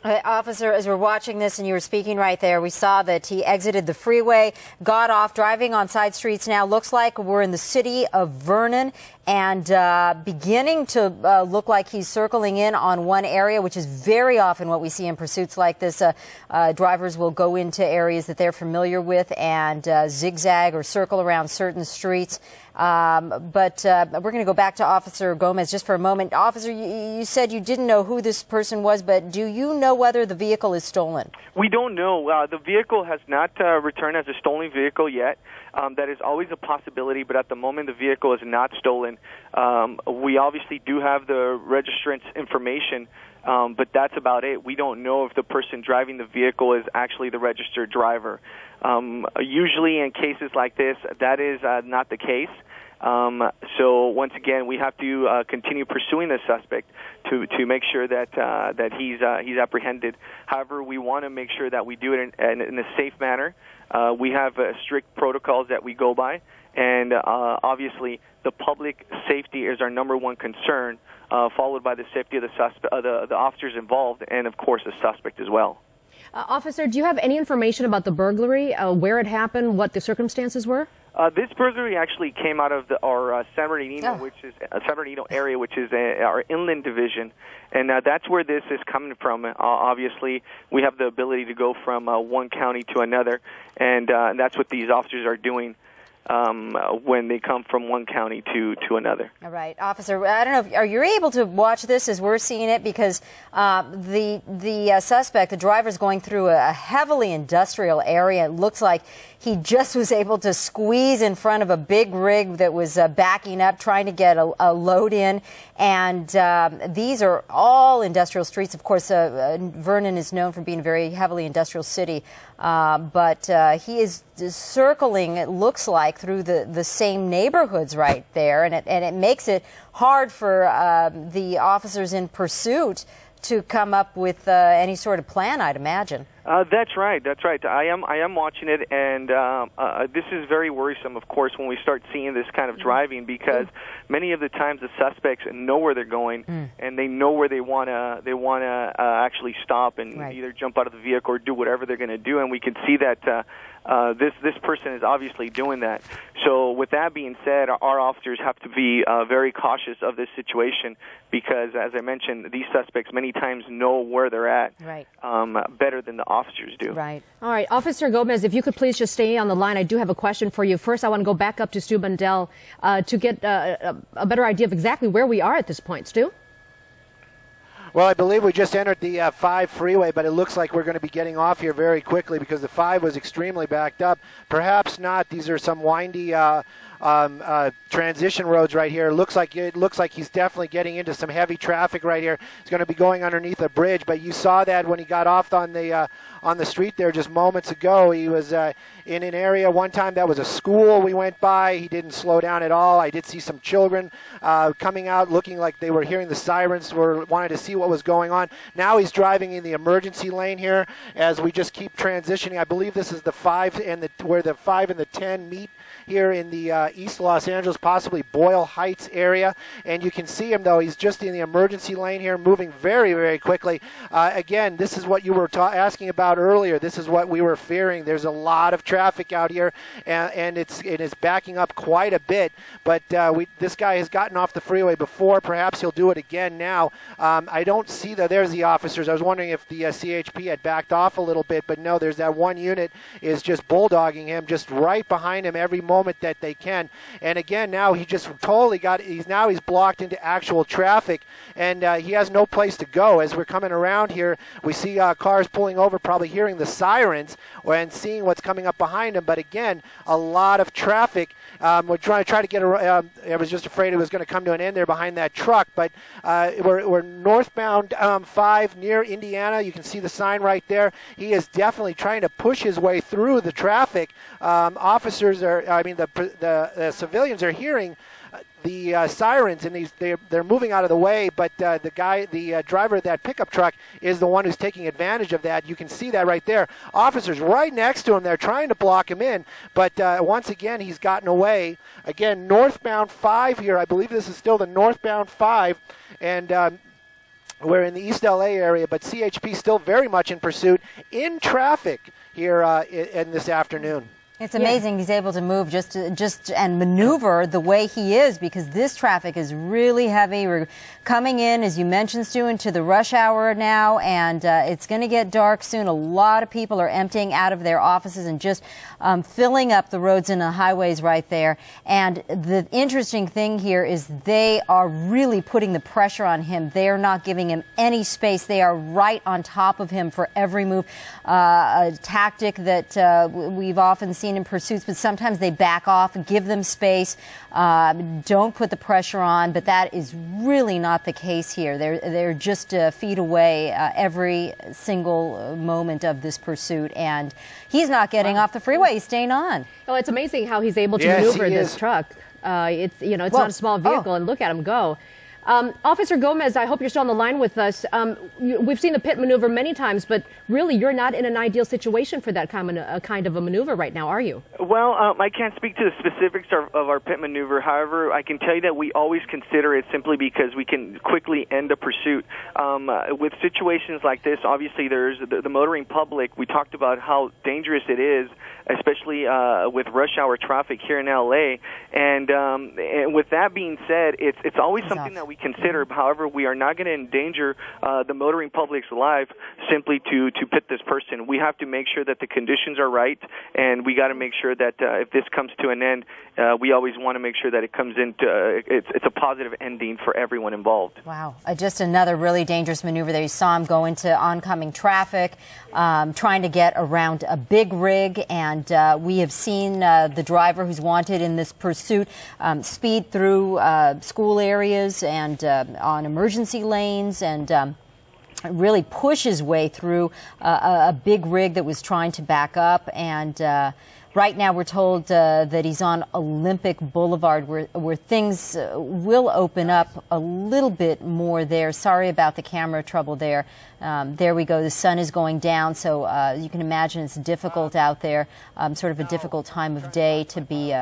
Officer, as we're watching this and you were speaking right there, we saw that he exited the freeway, got off, driving on side streets now. Looks like we're in the city of Vernon and beginning to look like he's circling in on one area, which is very often what we see in pursuits like this. Drivers will go into areas that they're familiar with and zigzag or circle around certain streets. But we're going to go back to Officer Gomez just for a moment. Officer, you said you didn't know who this person was, but do you know whether the vehicle is stolen? We don't know. The vehicle has not returned as a stolen vehicle yet. That is always a possibility, but at the moment the vehicle is not stolen. We obviously do have the registrant's information, but that's about it. We don't know if the person driving the vehicle is actually the registered driver. Usually in cases like this, that is not the case. So once again, we have to continue pursuing the suspect to make sure that he's apprehended. However, we want to make sure that we do it in a safe manner. We have strict protocols that we go by, and obviously the public safety is our number one concern, followed by the safety of the officers involved, and of course the suspect as well. Officer, do you have any information about the burglary, where it happened, what the circumstances were? This burglary actually came out of our San Bernardino, which is San Bernardino area, which is our inland division, and that's where this is coming from. Obviously, we have the ability to go from one county to another, and that's what these officers are doing when they come from one county to another. All right, Officer, I don't know, are you able to watch this as we're seeing it? Because the suspect, the driver, is going through a heavily industrial area. It looks like he just was able to squeeze in front of a big rig that was backing up, trying to get a load in. And these are all industrial streets. Of course, Vernon is known for being a very heavily industrial city. But he is circling, it looks like, through the same neighborhoods right there. And it makes it hard for the officers in pursuit to come up with any sort of plan, I'd imagine. That's right. That's right. I am watching it, and this is very worrisome, of course, when we start seeing this kind of driving, because many of the times the suspects know where they're going, and they know where they want to actually stop and either jump out of the vehicle or do whatever they're going to do, and we can see that this person is obviously doing that. So with that being said, our officers have to be very cautious of this situation, because, as I mentioned, these suspects many times know where they're at better than the officers do. Right. All right. Officer Gomez, if you could please just stay on the line. I do have a question for you. First, I want to go back up to Stu Bundell to get a better idea of exactly where we are at this point. Stu? Well, I believe we just entered the 5 freeway, but it looks like we're going to be getting off here very quickly because the 5 was extremely backed up. Perhaps not. These are some windy transition roads right here. It looks like he's definitely getting into some heavy traffic right here. He's going to be going underneath a bridge, but you saw that when he got off on the street there just moments ago. He was in an area one time that was a school we went by. He didn't slow down at all. I did see some children coming out looking like they were hearing the sirens, wanted to see what was going on. Now he's driving in the emergency lane here as we just keep transitioning. I believe this is the 5 and where the 5 and the 10 meet here in the East Los Angeles, possibly Boyle Heights area. And you can see him, though. He's just in the emergency lane here, moving very, very quickly. Again, this is what you were asking about earlier. This is what we were fearing. There's a lot of traffic out here, and it is backing up quite a bit. But this guy has gotten off the freeway before. Perhaps he'll do it again now. I don't see that. There's the officers. I was wondering if the CHP had backed off a little bit, but no, there's that one unit is just bulldogging him, just right behind him every moment that they can. And again, now he just totally he's blocked into actual traffic, and he has no place to go. As we're coming around here, we see cars pulling over, probably hearing the sirens and seeing what's coming up behind him. But again, a lot of traffic. We're trying to get around. I was just afraid it was going to come to an end there behind that truck, but we're northbound 5 near Indiana. You can see the sign right there. He is definitely trying to push his way through the traffic. The civilians are hearing the sirens, and they're moving out of the way, but the driver of that pickup truck is the one who's taking advantage of that. You can see that right there. Officers right next to him, they're trying to block him in, but once again, he's gotten away. Again, northbound 5 here. I believe this is still the northbound 5, and We're in the East LA area, but CHP still very much in pursuit in traffic here in this afternoon. It's amazing he's able to move just and maneuver the way he is, because this traffic is really heavy. We're coming in, as you mentioned, Stu, into the rush hour now, and it's going to get dark soon. A lot of people are emptying out of their offices and just filling up the roads and the highways right there. And the interesting thing here is they are really putting the pressure on him. They are not giving him any space. They are right on top of him for every move. A tactic that we've often seen in pursuits, but sometimes they back off and give them space, don't put the pressure on, but that is really not the case here. They're just feet away every single moment of this pursuit, and he's not getting off the freeway. He's staying on. Oh, it's amazing how he's able to maneuver this truck. It's not a small vehicle, and look at him go. Officer Gomez, I hope you're still on the line with us. We've seen the pit maneuver many times, but really you're not in an ideal situation for that kind of a maneuver right now, are you? Well, I can't speak to the specifics of our pit maneuver. However, I can tell you that we always consider it simply because we can quickly end a pursuit. With situations like this, obviously there's the motoring public. We talked about how dangerous it is, especially with rush hour traffic here in LA. And with that being said, it's always something that we consider. However, we are not going to endanger the motoring public's life simply to pit this person. We have to make sure that the conditions are right, and we got to make sure that if this comes to an end, we always want to make sure that it comes into it's a positive ending for everyone involved. Wow, just another really dangerous maneuver there. You saw him go into oncoming traffic, trying to get around a big rig, and we have seen the driver who's wanted in this pursuit speed through school areas and on emergency lanes, and really push his way through a big rig that was trying to back up. And right now we're told that he's on Olympic Boulevard, where things will open up a little bit more there. Sorry about the camera trouble there. There we go. The sun is going down, so you can imagine it's difficult out there, sort of a difficult time of day to be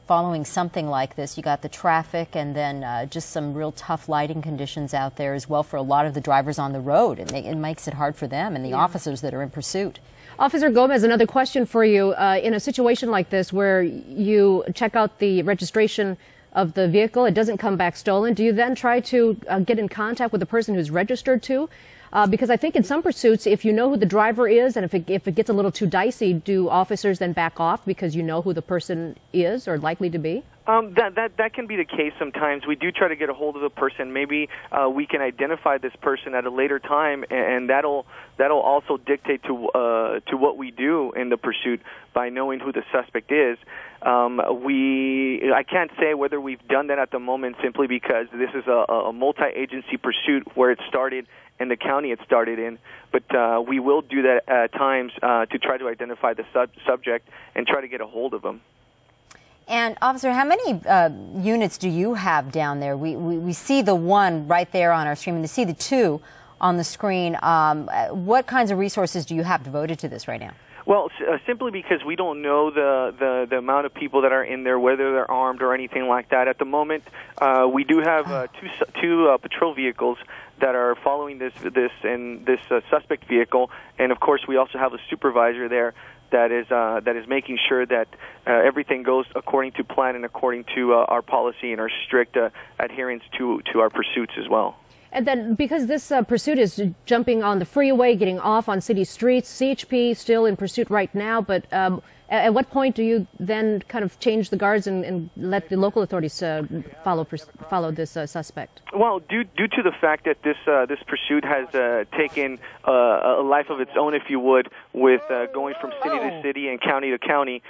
following something like this. You got the traffic, and then just some real tough lighting conditions out there as well for a lot of the drivers on the road. It makes it hard for them and the officers that are in pursuit. Officer Gomez, another question for you. In a situation like this where you check out the registration of the vehicle, it doesn't come back stolen, do you then try to get in contact with the person who's registered to? Because I think in some pursuits, if you know who the driver is, and if it gets a little too dicey, do officers then back off because you know who the person is or likely to be? That can be the case sometimes. We do try to get a hold of the person. Maybe we can identify this person at a later time, and that'll also dictate to what we do in the pursuit by knowing who the suspect is. I can't say whether we've done that at the moment simply because this is a multi-agency pursuit where it started and the county it started in, but we will do that at times to try to identify the subject and try to get a hold of them. And, Officer, how many units do you have down there? We see the one right there on our screen, and we see the two on the screen. What kinds of resources do you have devoted to this right now? Well, simply because we don't know the amount of people that are in there, whether they're armed or anything like that. At the moment, we do have two patrol vehicles that are following this suspect vehicle, and of course we also have a supervisor there that is making sure that everything goes according to plan and according to our policy and our strict adherence to our pursuits as well. And then because this pursuit is jumping on the freeway, getting off on city streets, CHP still in pursuit right now, but at what point do you then kind of change the guards and let the local authorities follow this suspect? Well, due to the fact that this pursuit has taken a life of its own, if you would, with going from city to city and county to county,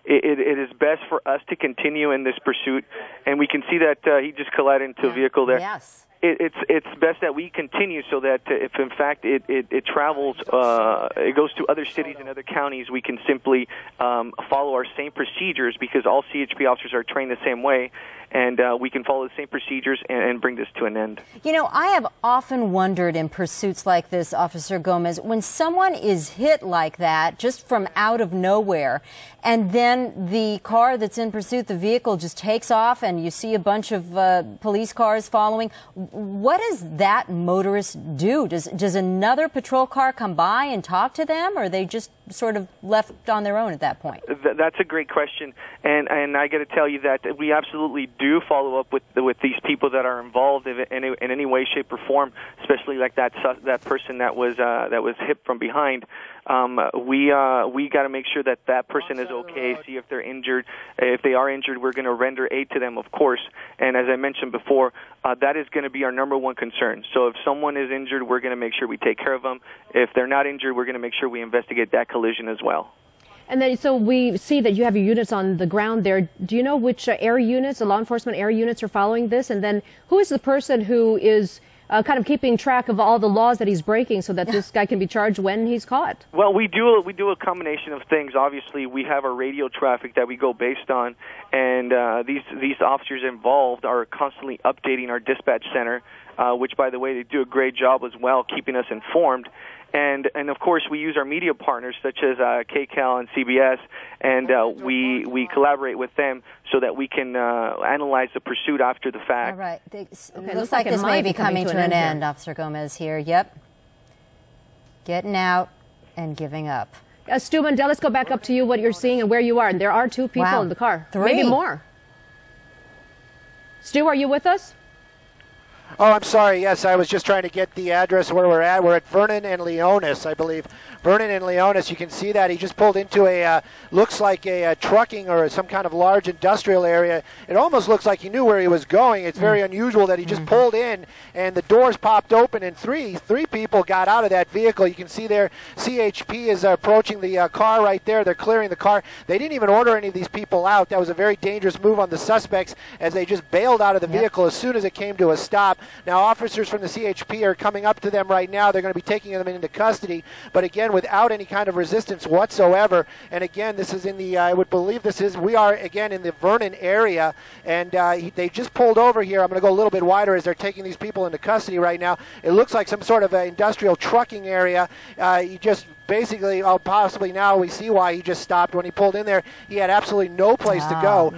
it is best for us to continue in this pursuit. And we can see that he just collided into a vehicle there. Yes. It's best that we continue so that if in fact it travels, it goes to other cities and other counties, we can simply follow our same procedures because all CHP officers are trained the same way, and we can follow the same procedures and bring this to an end. You know, I have often wondered in pursuits like this, Officer Gomez, when someone is hit like that just from out of nowhere, and then the car that's in pursuit, the vehicle, just takes off and you see a bunch of police cars following, what does that motorist do? Does another patrol car come by and talk to them, or are they just sort of left on their own at that point? That's a great question, and I got to tell you that we absolutely do follow up with these people that are involved in any way, shape, or form, especially like that person that was hit from behind. We got to make sure that person is okay, see if they're injured. If they are injured, we're going to render aid to them, of course. And as I mentioned before, that is going to be our number one concern. So if someone is injured, we're going to make sure we take care of them. If they're not injured, we're going to make sure we investigate that collision as well. And then, so we see that you have your units on the ground there. Do you know which air units, the law enforcement air units, are following this? And then who is the person who is kind of keeping track of all the laws that he's breaking so that this guy can be charged when he's caught? Well, we do a combination of things. Obviously, we have our radio traffic that we go based on, and these officers involved are constantly updating our dispatch center, which, by the way, they do a great job as well, keeping us informed. And of course, we use our media partners such as KCAL and CBS, and we collaborate with them so that we can analyze the pursuit after the fact. All right. It looks like this may be coming to an end, Officer Gomez here. Yep. Getting out and giving up. Stu Mundell, let's go back up to you, what you're seeing and where you are. And there are 2 people in the car. 3. Maybe more. Stu, are you with us? Oh, I'm sorry. Yes, I was just trying to get the address where we're at. We're at Vernon and Leonis, I believe. Vernon and Leonis, you can see that. He just pulled into a, looks like a trucking or some kind of large industrial area. It almost looks like he knew where he was going. It's very unusual that he just pulled in and the doors popped open and three people got out of that vehicle. You can see there CHP is approaching the car right there. They're clearing the car. They didn't even order any of these people out. That was a very dangerous move on the suspects as they just bailed out of the vehicle as soon as it came to a stop. Now, officers from the CHP are coming up to them right now. They're going to be taking them into custody, but again, without any kind of resistance whatsoever. And again, this is in the, I would believe we are again in the Vernon area, and they just pulled over here. I'm going to go a little bit wider as they're taking these people into custody right now. It looks like some sort of industrial trucking area. He just basically, possibly now we see why he just stopped. When he pulled in there, he had absolutely no place to go.